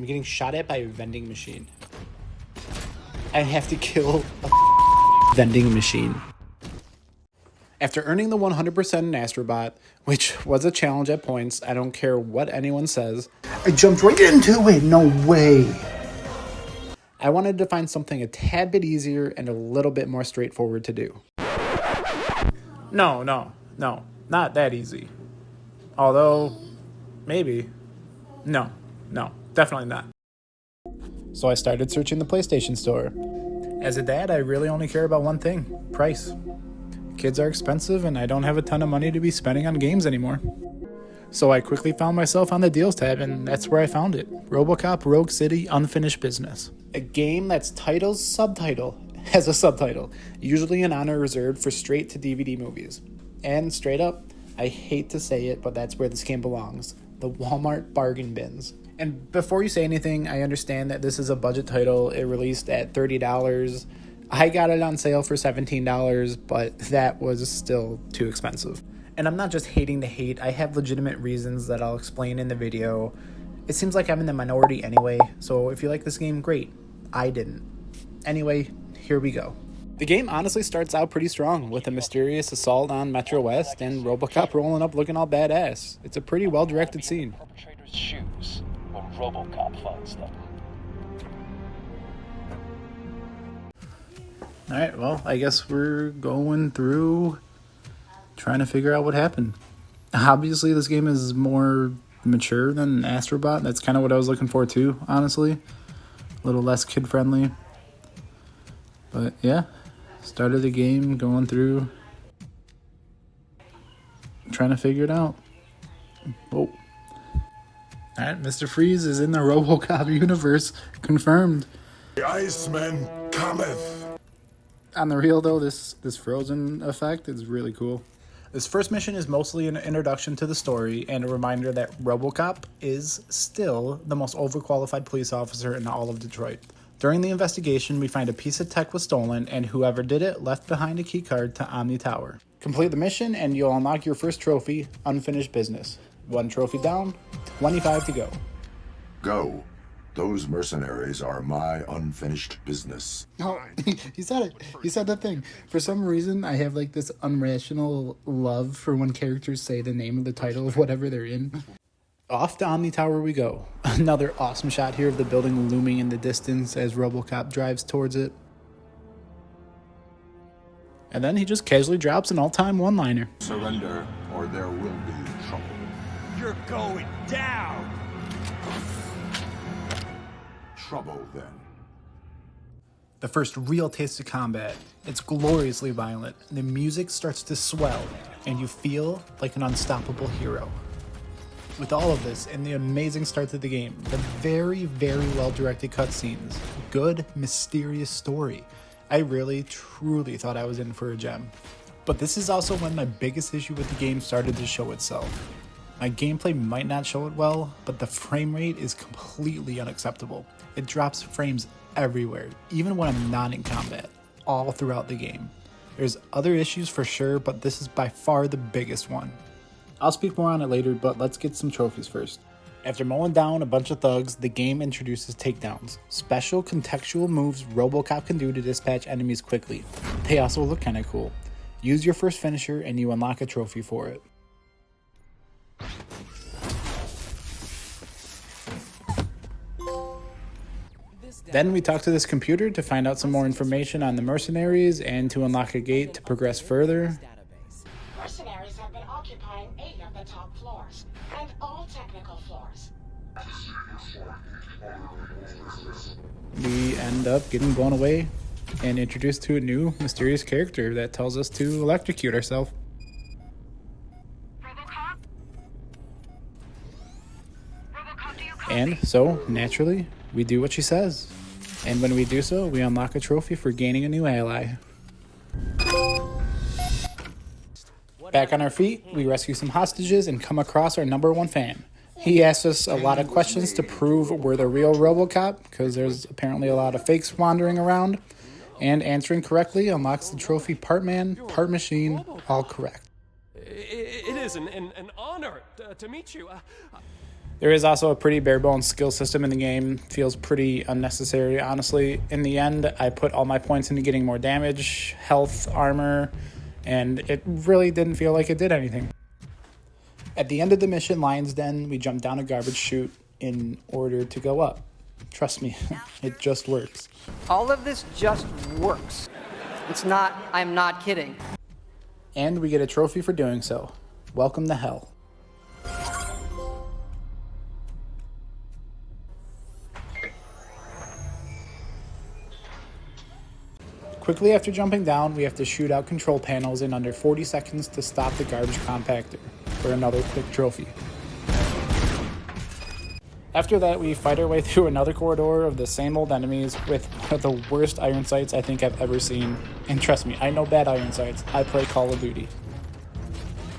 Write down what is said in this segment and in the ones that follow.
I'm getting shot at by a vending machine. I have to kill a vending machine. After earning the 100% in Astrobot, which was a challenge at points, I don't care what anyone says, I jumped right into it, no way. I wanted to find something a tad bit easier and a little bit more straightforward to do. No, not that easy. Although, maybe. No, definitely not. So I started searching the PlayStation Store. As a dad, I really only care about one thing: price. Kids are expensive and I don't have a ton of money to be spending on games anymore. So I quickly found myself on the deals tab, and that's where I found it. Robocop Rogue City Unfinished Business. A game that's title's subtitle has a subtitle, usually an honor reserved for straight to DVD movies. And straight up, I hate to say it, but that's where this game belongs. The Walmart bargain bins. And before you say anything, I understand that this is a budget title. It released at $30. I got it on sale for $17, but that was still too expensive. And I'm not just hating to hate, I have legitimate reasons that I'll explain in the video. It seems like I'm in the minority anyway, so if you like this game, great. I didn't. Anyway, here we go. The game honestly starts out pretty strong, with a mysterious assault on Metro West and Robocop rolling up looking all badass. It's a pretty well-directed scene. Perpetrator's shoes when Robocop finds them. Alright, well, I guess we're going through trying to figure out what happened. Obviously, this game is more mature than Astrobot. That's kind of what I was looking for too, honestly. A little less kid-friendly. But yeah, started the game going through trying to figure it out. Whoa. Alright, Mr. Freeze is in the Robocop universe. Confirmed. The Iceman cometh. On the real though, this frozen effect is really cool. This first mission is mostly an introduction to the story and a reminder that Robocop is still the most overqualified police officer in all of Detroit. During the investigation, we find a piece of tech was stolen, and whoever did it left behind a keycard to Omni Tower. Complete the mission and you'll unlock your first trophy, Unfinished Business. 1 trophy down, 25 to go. Go. Those mercenaries are my unfinished business. Oh, he said it. He said that thing. For some reason, I have like this unrational love for when characters say the name of the title of whatever they're in. Off to Omni Tower we go. Another awesome shot here of the building looming in the distance as Robocop drives towards it. And then he just casually drops an all-time one-liner. Surrender, or there will be trouble. You're going down! Trouble, then. The first real taste of combat. It's gloriously violent. The music starts to swell, and you feel like an unstoppable hero. With all of this and the amazing start to the game, the very, very well-directed cutscenes, good, mysterious story, I really, truly thought I was in for a gem. But this is also when my biggest issue with the game started to show itself. My gameplay might not show it well, but the frame rate is completely unacceptable. It drops frames everywhere, even when I'm not in combat, all throughout the game. There's other issues for sure, but this is by far the biggest one. I'll speak more on it later, but let's get some trophies first. After mowing down a bunch of thugs, the game introduces takedowns, special contextual moves Robocop can do to dispatch enemies quickly. They also look kinda cool. Use your first finisher and you unlock a trophy for it. Then we talk to this computer to find out some more information on the mercenaries and to unlock a gate to progress further. Mercenaries have been occupying 8 of the top floors, and all technical floors. We end up getting blown away and introduced to a new mysterious character that tells us to electrocute ourselves. And so, naturally, we do what she says. And when we do so, we unlock a trophy for gaining a new ally. Back on our feet, we rescue some hostages and come across our #1 fan. He asked us a lot of questions to prove we're the real Robocop, because there's apparently a lot of fakes wandering around. And answering correctly unlocks the trophy part man, part machine, all correct. It is an honor to meet you. There is also a pretty bare bones skill system in the game. Feels pretty unnecessary, honestly. In the end, I put all my points into getting more damage, health, armor, and it really didn't feel like it did anything. At the end of the mission, Lion's Den, we jumped down a garbage chute in order to go up. Trust me, it just works. All of this just works. It's not, I'm not kidding. And we get a trophy for doing so. Welcome to hell. Quickly after jumping down, we have to shoot out control panels in under 40 seconds to stop the garbage compactor for another quick trophy. After that, we fight our way through another corridor of the same old enemies with one of the worst iron sights I think I've ever seen. And trust me, I know bad iron sights. I play Call of Duty.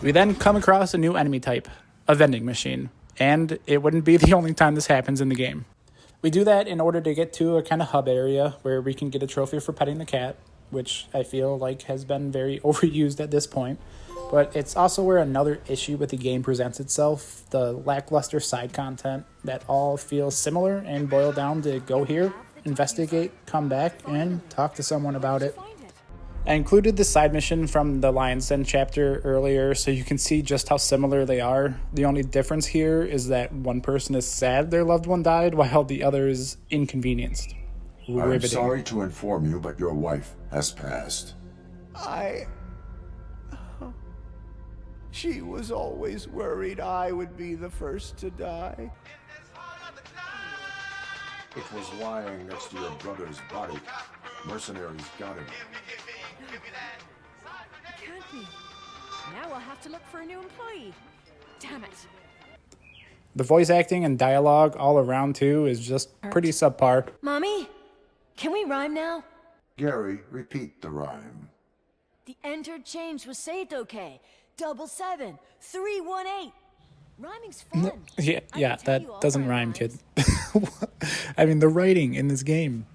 We then come across a new enemy type, a vending machine. And it wouldn't be the only time this happens in the game. We do that in order to get to a kind of hub area where we can get a trophy for petting the cat, which I feel like has been very overused at this point. But it's also where another issue with the game presents itself, the lackluster side content that all feels similar and boil down to go here, investigate, come back, and talk to someone about it. I included the side mission from the Lion's Den chapter earlier so you can see just how similar they are. The only difference here is that one person is sad their loved one died while the other is inconvenienced. I'm Riveting. sorry to inform you, but your wife has passed. She was always worried I would be the first to die. It was lying next to your brother's body. Mercenaries got him. Can't be. Now I'll have to look for a new employee. Damn it. The voice acting and dialogue all around too is just pretty subpar. Mommy, can we rhyme now? Gary, repeat the rhyme. The entered change was saved okay. 77318. Rhyming's fun. Yeah, that doesn't rhyme, kid. I mean, the writing in this game.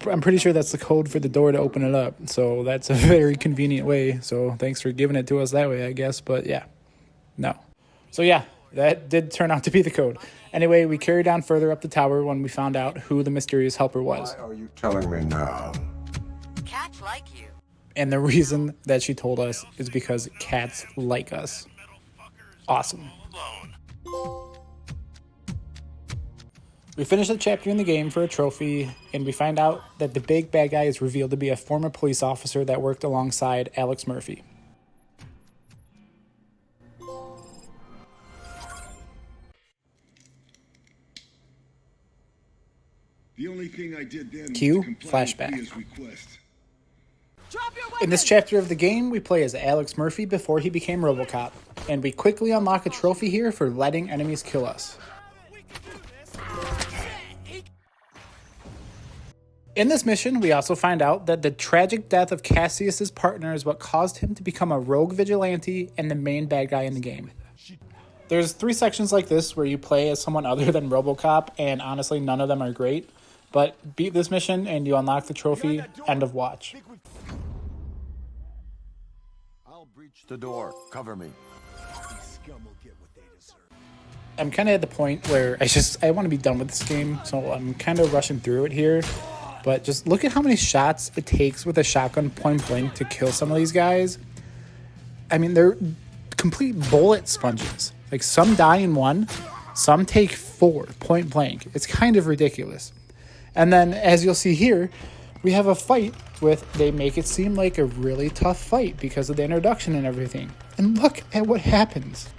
I'm pretty sure that's the code for the door to open it up. So that's a very convenient way. So thanks for giving it to us that way, I guess. But yeah, no. So yeah, that did turn out to be the code. Anyway, we carried on further up the tower when we found out who the mysterious helper was. Why are you telling me now? Cats like you. And the reason that she told us is because cats like us. Awesome. We finish the chapter in the game for a trophy, and we find out that the big bad guy is revealed to be a former police officer that worked alongside Alex Murphy. The only thing I did then Cue was to comply with flashback. Priya's request. In this chapter of the game, we play as Alex Murphy before he became Robocop, and we quickly unlock a trophy here for letting enemies kill us. In this mission, we also find out that the tragic death of Cassius's partner is what caused him to become a rogue vigilante and the main bad guy in the game. There's 3 sections like this where you play as someone other than Robocop, and honestly, none of them are great. But beat this mission and you unlock the trophy, end of watch. I'll breach the door. Cover me. I'm kind of at the point where I want to be done with this game, so I'm kind of rushing through it here. But just look at how many shots it takes with a shotgun point blank to kill some of these guys. I mean, they're complete bullet sponges. Like, some die in 1, some take 4 point blank. It's kind of ridiculous. And then, as you'll see here, we have a fight they make it seem like a really tough fight because of the introduction and everything. And look at what happens.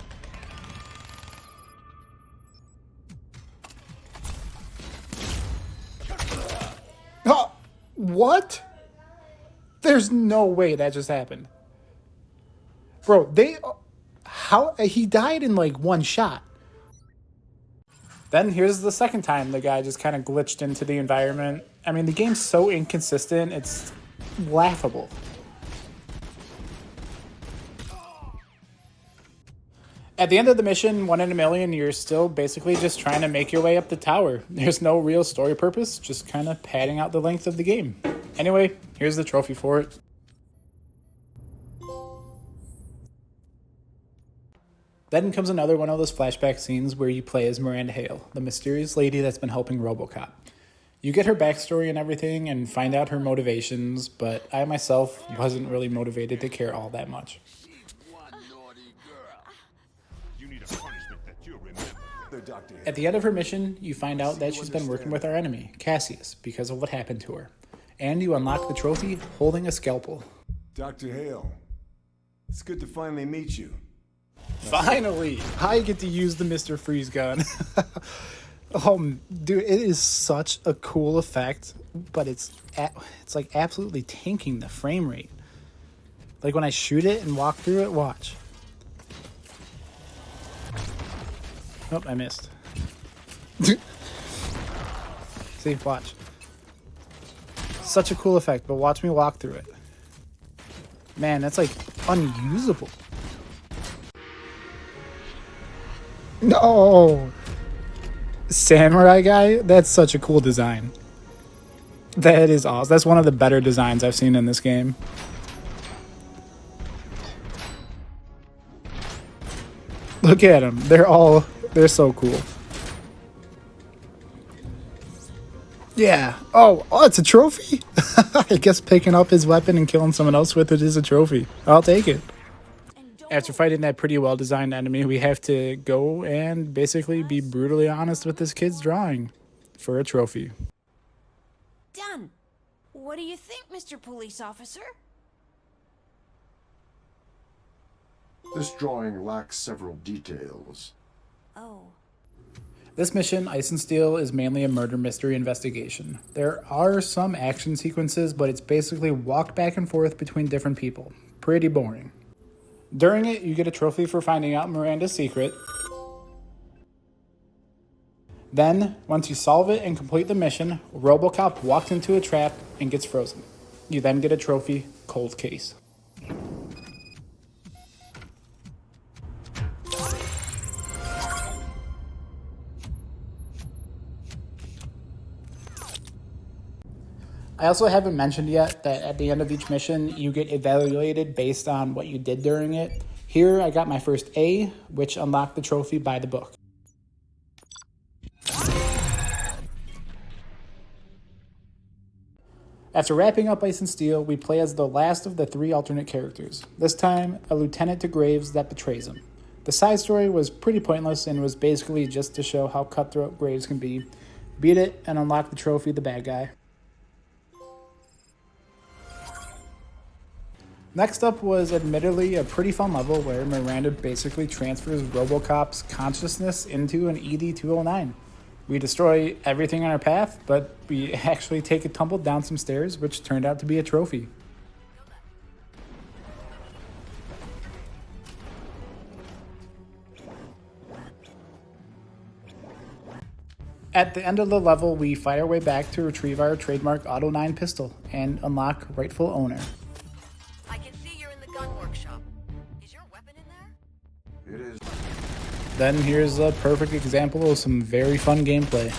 Oh, what? There's no way that just happened. Bro, he died in like 1 shot. Then here's the second time the guy just kind of glitched into the environment. I mean, the game's so inconsistent, it's laughable. At the end of the mission, 1 in a million, you're still basically just trying to make your way up the tower. There's no real story purpose, just kind of padding out the length of the game. Anyway, here's the trophy for it. Then comes another one of those flashback scenes where you play as Miranda Hale, the mysterious lady that's been helping Robocop. You get her backstory and everything and find out her motivations, but I myself wasn't really motivated to care all that much. At the end of her mission, you find out that she's been working with our enemy, Cassius, because of what happened to her. And you unlock the trophy holding a scalpel. Dr. Hale, it's good to finally meet you. Finally, I get to use the Mr. Freeze gun. Dude, it is such a cool effect, but it's like absolutely tanking the frame rate. Like when I shoot it and walk through it, watch. Oh, I missed. See, watch. Such a cool effect, but watch me walk through it. Man, that's like unusable. No! Samurai guy? That's such a cool design. That is awesome. That's one of the better designs I've seen in this game. Look at them. They're so cool. Yeah. Oh, it's a trophy? I guess picking up his weapon and killing someone else with it is a trophy. I'll take it. After fighting that pretty well-designed enemy, we have to go and basically be brutally honest with this kid's drawing for a trophy. Done. What do you think, Mr. Police Officer? This drawing lacks several details. Oh. This mission, Ice and Steel, is mainly a murder mystery investigation. There are some action sequences, but it's basically walk back and forth between different people. Pretty boring. During it, you get a trophy for finding out Miranda's secret. Then, once you solve it and complete the mission, Robocop walks into a trap and gets frozen. You then get a trophy, Cold Case. I also haven't mentioned yet that at the end of each mission, you get evaluated based on what you did during it. Here, I got my first A, which unlocked the trophy by the book. After wrapping up Ice and Steel, we play as the last of the 3 alternate characters. This time, a lieutenant to Graves that betrays him. The side story was pretty pointless and was basically just to show how cutthroat Graves can be. Beat it and unlock the trophy, the bad guy. Next up was admittedly a pretty fun level where Miranda basically transfers Robocop's consciousness into an ED-209. We destroy everything on our path, but we actually take a tumble down some stairs, which turned out to be a trophy. At the end of the level, we fight our way back to retrieve our trademark Auto 9 pistol and unlock rightful owner. I can see you're in the gun workshop. Is your weapon in there? It is. Then here's a perfect example of some very fun gameplay.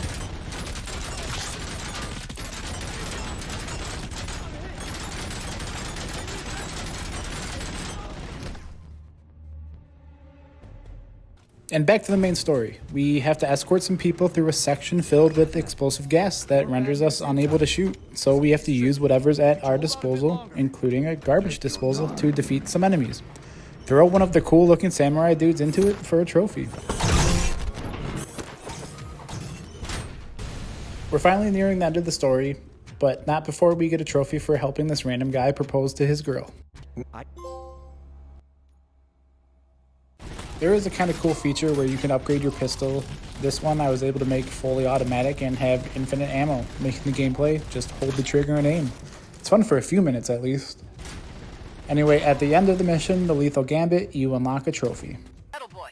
And back to the main story. We have to escort some people through a section filled with explosive gas that renders us unable to shoot. So we have to use whatever's at our disposal, including a garbage disposal, to defeat some enemies. Throw one of the cool looking samurai dudes into it for a trophy. We're finally nearing the end of the story, but not before we get a trophy for helping this random guy propose to his girl. There is a kind of cool feature where you can upgrade your pistol. This one I was able to make fully automatic and have infinite ammo, making the gameplay just hold the trigger and aim. It's fun for a few minutes at least. Anyway, at the end of the mission, the Lethal Gambit, you unlock a trophy. Metal boy.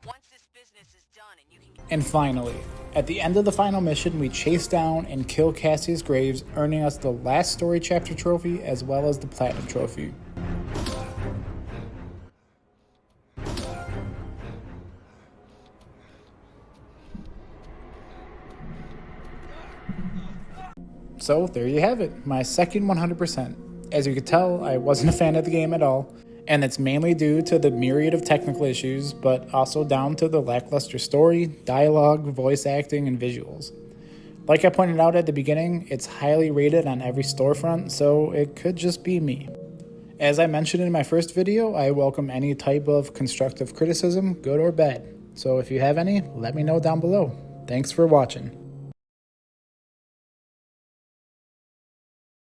Once this business is done and you can... And finally, at the end of the final mission, we chase down and kill Cassius Graves, earning us the last story chapter trophy as well as the platinum trophy. So there you have it, my second 100%. As you could tell, I wasn't a fan of the game at all, And it's mainly due to the myriad of technical issues, but also down to the lackluster story, dialogue, voice acting, and visuals. Like I pointed out at the beginning, it's highly rated on every storefront, so it could just be me. As I mentioned in my first video, I welcome any type of constructive criticism, good or bad. So if you have any, let me know down below. Thanks for watching.